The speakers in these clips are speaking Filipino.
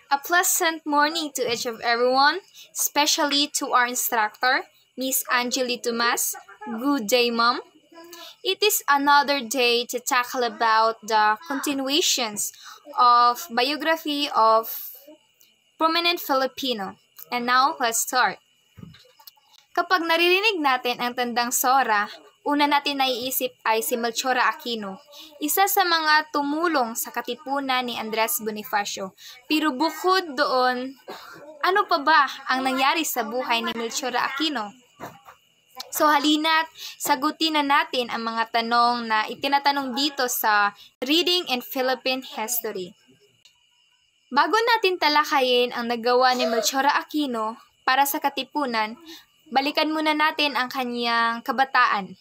A pleasant morning to each of everyone, especially to our instructor, Miss Angeli Tomas. Good day, Mom. It is another day to tackle about the continuations of biography of prominent Filipino. And now, let's start. Kapag naririnig natin ang tandang Sora, una natin naiisip ay si Melchora Aquino, isa sa mga tumulong sa katipunan ni Andres Bonifacio. Pero bukod doon, ano pa ba ang nangyari sa buhay ni Melchora Aquino? So halina't sagutin na natin ang mga tanong na itinatanong dito sa Reading in Philippine History. Bago natin talakayin ang nagawa ni Melchora Aquino para sa katipunan, balikan muna natin ang kanyang kabataan.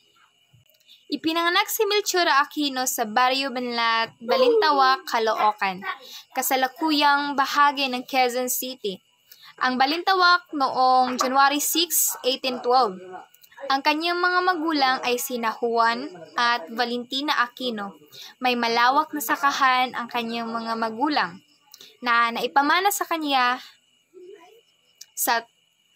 Ipinanganak si Melchora Aquino sa Barrio Banlat, Balintawak, Caloocan, kasalukuyang bahagi ng Quezon City. Ang Balintawak noong January 6, 1812. Ang kanyang mga magulang ay sina Juan at Valentina Aquino. May malawak na sakahan ang kanyang mga magulang na naipamana sa kanya sa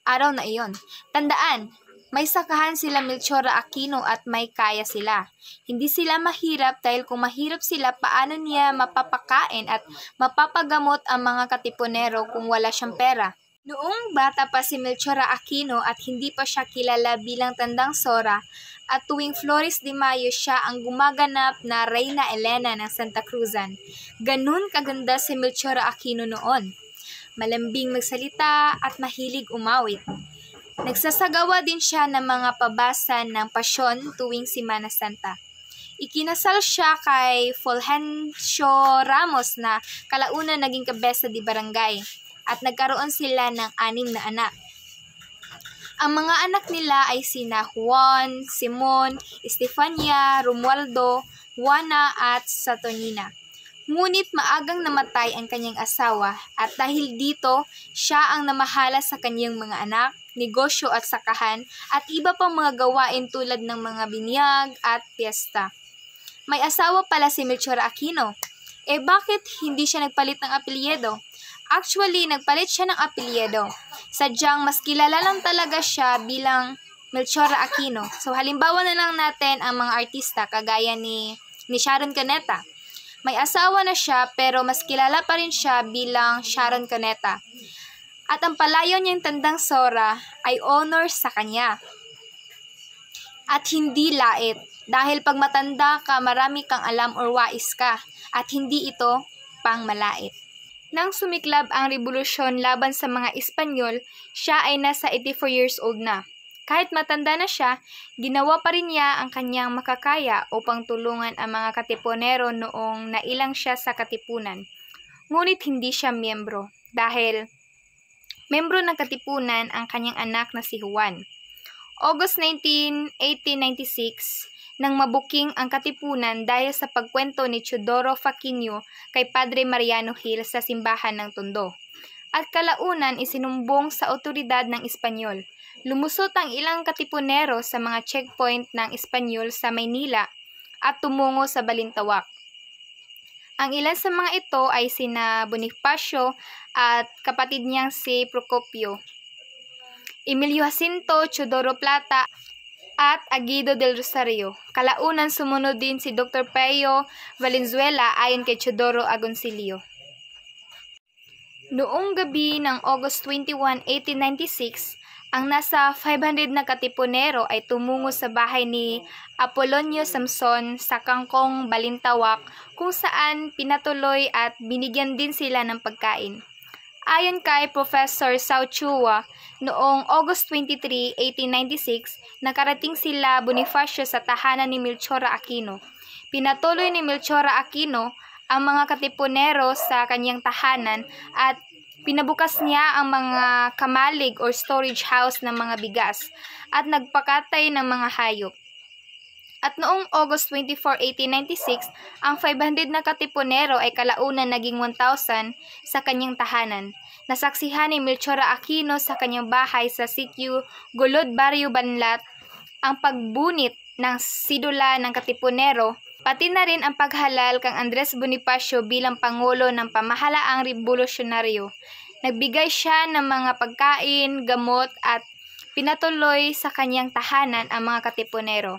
araw na iyon. Tandaan, may sakahan sila Melchora Aquino at may kaya sila. Hindi sila mahirap dahil kung mahirap sila, paano niya mapapakain at mapapagamot ang mga katipunero kung wala siyang pera? Noong bata pa si Melchora Aquino at hindi pa siya kilala bilang Tandang Sora, at tuwing Flores de Mayo siya ang gumaganap na Reyna Elena ng Santa Cruzan. Ganun kaganda si Melchora Aquino noon. Malambing magsalita at mahilig umawit. Nagsasagawa din siya ng mga pabasa ng pasyon tuwing Semana Santa. Ikinasal siya kay Fulgencio Ramos na kalaunan naging kabesa di barangay at nagkaroon sila ng 6 na anak. Ang mga anak nila ay sina Juan, Simon, Estefania, Romualdo, Juana at Saturnina. Ngunit maagang namatay ang kanyang asawa at dahil dito, siya ang namahala sa kanyang mga anak, negosyo at sakahan at iba pang mga gawain tulad ng mga binyag at piyesta. May asawa pala si Melchora Aquino. Bakit hindi siya nagpalit ng apelyido? Actually, nagpalit siya ng apelyido. Sadyang mas kilala lang talaga siya bilang Melchora Aquino. So halimbawa na lang natin ang mga artista kagaya ni Sharon Cuneta. May asawa na siya pero mas kilala pa rin siya bilang Sharon Cuneta. At ang palayaw niyang Tandang Sora ay honor sa kanya. At hindi lait. Dahil pag matanda ka, marami kang alam or wais ka. At hindi ito pang malait. Nang sumiklab ang revolusyon laban sa mga Espanyol, siya ay nasa 84 years old na. Kahit matanda na siya, ginawa pa rin niya ang kanyang makakaya upang tulungan ang mga katipunero noong nailang siya sa katipunan. Ngunit hindi siya miyembro dahil miyembro ng katipunan ang kanyang anak na si Juan. August 19, 1896, nang mabuking ang katipunan dahil sa pagkwento ni Teodoro Faquinho kay Padre Mariano Gil sa simbahan ng Tondo. At kalaunan isinumbong sa otoridad ng Espanyol. Lumusot ang ilang katipunero sa mga checkpoint ng Espanyol sa Maynila at tumungo sa Balintawak. Ang ilan sa mga ito ay sina Bonifacio at kapatid niyang si Procopio, Emilio Jacinto, Teodoro Plata, at Aguido del Rosario. Kalaunan sumunod din si Dr. Pio Valenzuela ayon kay Teodoro Agoncillo. Noong gabi ng August 21, 1896, ang nasa 500 na katipunero ay tumungo sa bahay ni Apolonio Samson sa Kangkong, Balintawak kung saan pinatuloy at binigyan din sila ng pagkain. Ayon kay Professor Sao Chua, noong August 23, 1896, nakarating sila Bonifacio sa tahanan ni Melchora Aquino. Pinatuloy ni Melchora Aquino ang mga katipunero sa kanyang tahanan at pinabukas niya ang mga kamalig or storage house ng mga bigas at nagpakatay ng mga hayop. At noong August 24, 1896, ang 500 na katipunero ay kalaunan naging 1,000 sa kanyang tahanan. Nasaksihan ni Melchora Aquino sa kanyang bahay sa sitio Golod, Barrio Banlat, ang pagbunit ng sidula ng katipunero pati na rin ang paghalal kang Andres Bonifacio bilang pangulo ng pamahalaang revolusyonaryo. Nagbigay siya ng mga pagkain, gamot at pinatuloy sa kanyang tahanan ang mga katipunero.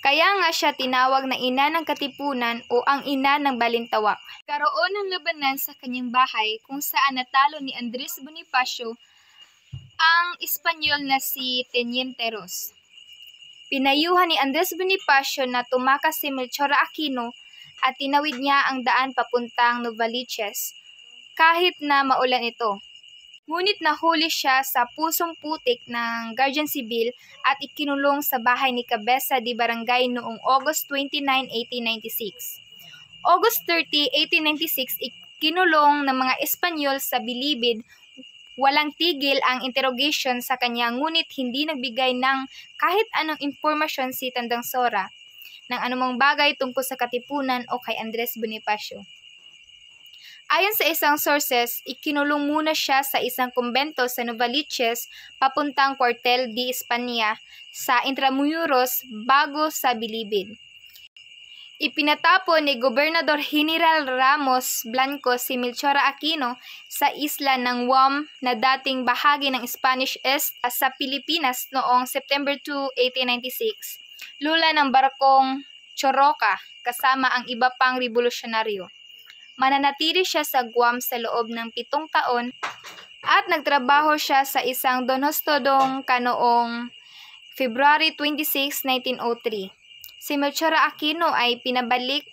Kaya nga siya tinawag na ina ng katipunan o ang ina ng balintawak. Karoon ng labanan sa kanyang bahay kung saan natalo ni Andres Bonifacio ang Espanyol na si Teniente Ros. Pinayuhan ni Andres Bonifacio na tumakas si Melchor Aquino at tinawid niya ang daan papuntang Novaliches kahit na maulan ito. Ngunit nahuli siya sa pusong putik ng Guardian Civil at ikinulong sa bahay ni Cabeza de Barangay noong August 29, 1896. August 30, 1896, ikinulong ng mga Espanyol sa Bilibid. Walang tigil ang interrogation sa kanya ngunit hindi nagbigay ng kahit anong impormasyon si Tandang Sora ng anumang bagay tungkol sa katipunan o kay Andres Bonifacio. Ayon sa isang sources, ikinulong muna siya sa isang kumbento sa Novaliches papuntang Cuartel de España sa Intramuros bago sa Bilibid. Ipinatapon ni Gobernador General Ramos Blanco si Melchor Aquino sa isla ng Guam na dating bahagi ng Spanish East sa Pilipinas noong September 2, 1896, lula ng barkong Choroca kasama ang iba pang revolusyonaryo. Mananatili siya sa Guam sa loob ng 7 taon at nagtrabaho siya sa isang Don Hostodong kanoong February 26, 1903. Si Melchor Aquino ay pinabalik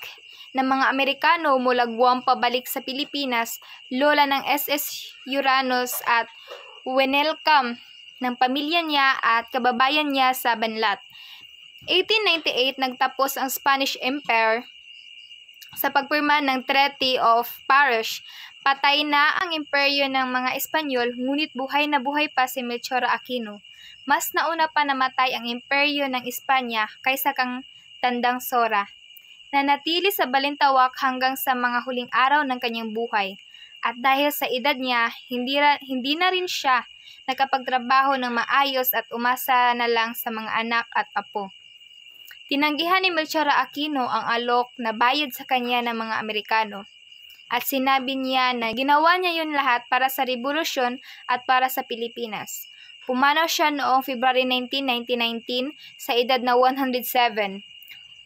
ng mga Amerikano mula Guam pabalik sa Pilipinas, lola ng SS Uranus at Wenelcome ng pamilya niya at kababayan niya sa Banlat. 1898 nagtapos ang Spanish Empire sa pagpirma ng Treaty of Paris. Patay na ang imperyo ng mga Espanyol, ngunit buhay na buhay pa si Melchor Aquino. Mas nauna pa namatay ang imperyo ng Espanya kaysa kang Tandang Sora. Nanatili sa Balintawak hanggang sa mga huling araw ng kanyang buhay. At dahil sa edad niya, hindi na rin siya nakapagtrabaho ng maayos at umasa na lang sa mga anak at apo. Tinanggihan ni Melchor Aquino ang alok na bayad sa kanya ng mga Amerikano. At sinabi niya na ginawa niya yun lahat para sa revolusyon at para sa Pilipinas. Pumanaw siya noong February 19, 1919 sa edad na 107.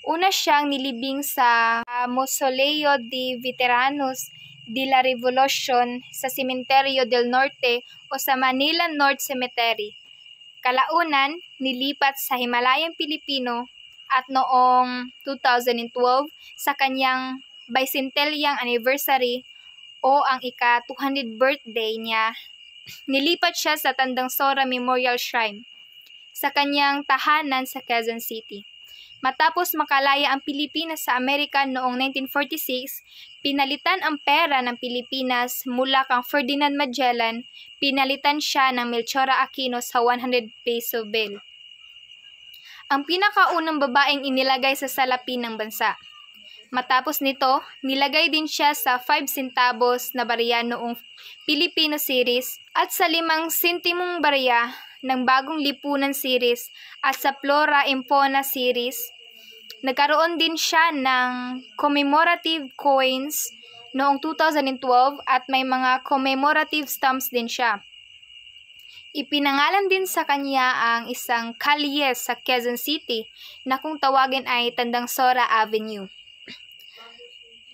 Una siyang nilibing sa Mausoleo de Veteranos de la Revolution sa Cementerio del Norte o sa Manila North Cemetery. Kalaunan, nilipat sa Himalayang Pilipino at noong 2012 sa kanyang bicentennial anniversary o ang ika-200 birthday niya, nilipat siya sa Tandang Sora Memorial Shrine sa kanyang tahanan sa Quezon City. Matapos makalaya ang Pilipinas sa Amerika noong 1946, pinalitan ang pera ng Pilipinas mula kang Ferdinand Magellan, pinalitan siya ng Melchor Aquino sa 100 peso bill. Ang pinakaunang babaeng inilagay sa salapi ng bansa. Matapos nito, nilagay din siya sa 5 centavos na barya noong Filipino series at sa 5 sentimong barya ng Bagong Lipunan series at sa Flora and Fauna series. Nagkaroon din siya ng commemorative coins noong 2012 at may mga commemorative stamps din siya. Ipinangalan din sa kanya ang isang kalye sa Quezon City na kung tawagin ay Tandang Sora Avenue.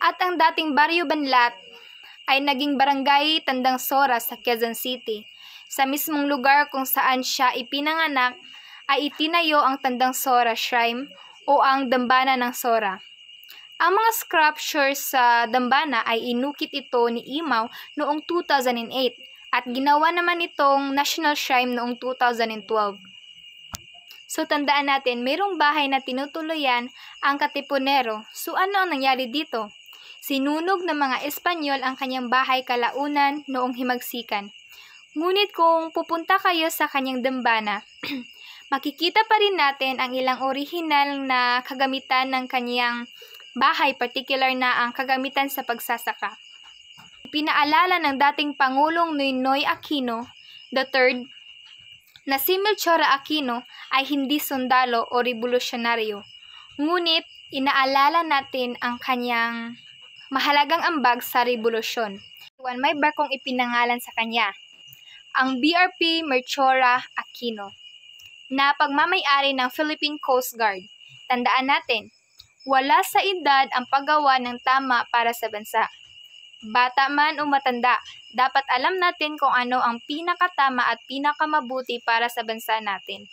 At ang dating Baryo Banlat ay naging Barangay Tandang Sora sa Quezon City. Sa mismong lugar kung saan siya ipinanganak ay itinayo ang Tandang Sora Shrine o ang Dambana ng Sora. Ang mga sculptures sa Dambana ay inukit ito ni Imaw noong 2008 at ginawa naman itong National Shrine noong 2012. So tandaan natin, mayroong bahay na tinutuluyan ang Katipunero. So ano ang nangyari dito? Sinunog ng mga Espanyol ang kanyang bahay kalaunan noong himagsikan. Ngunit kung pupunta kayo sa kanyang dambana, makikita pa rin natin ang ilang orihinal na kagamitan ng kanyang bahay, particular na ang kagamitan sa pagsasaka. Pinaalala ng dating Pangulong Noynoy Aquino III na si Melchor Aquino ay hindi sundalo o revolusyonaryo. Ngunit inaalala natin ang kanyang mahalagang ambag sa rebolusyon. May barkong ipinangalan sa kanya, ang BRP Merchora Aquino, na pagmamay-ari ng Philippine Coast Guard. Tandaan natin, wala sa edad ang paggawa ng tama para sa bansa. Bata man o matanda, dapat alam natin kung ano ang pinakatama at pinakamabuti para sa bansa natin.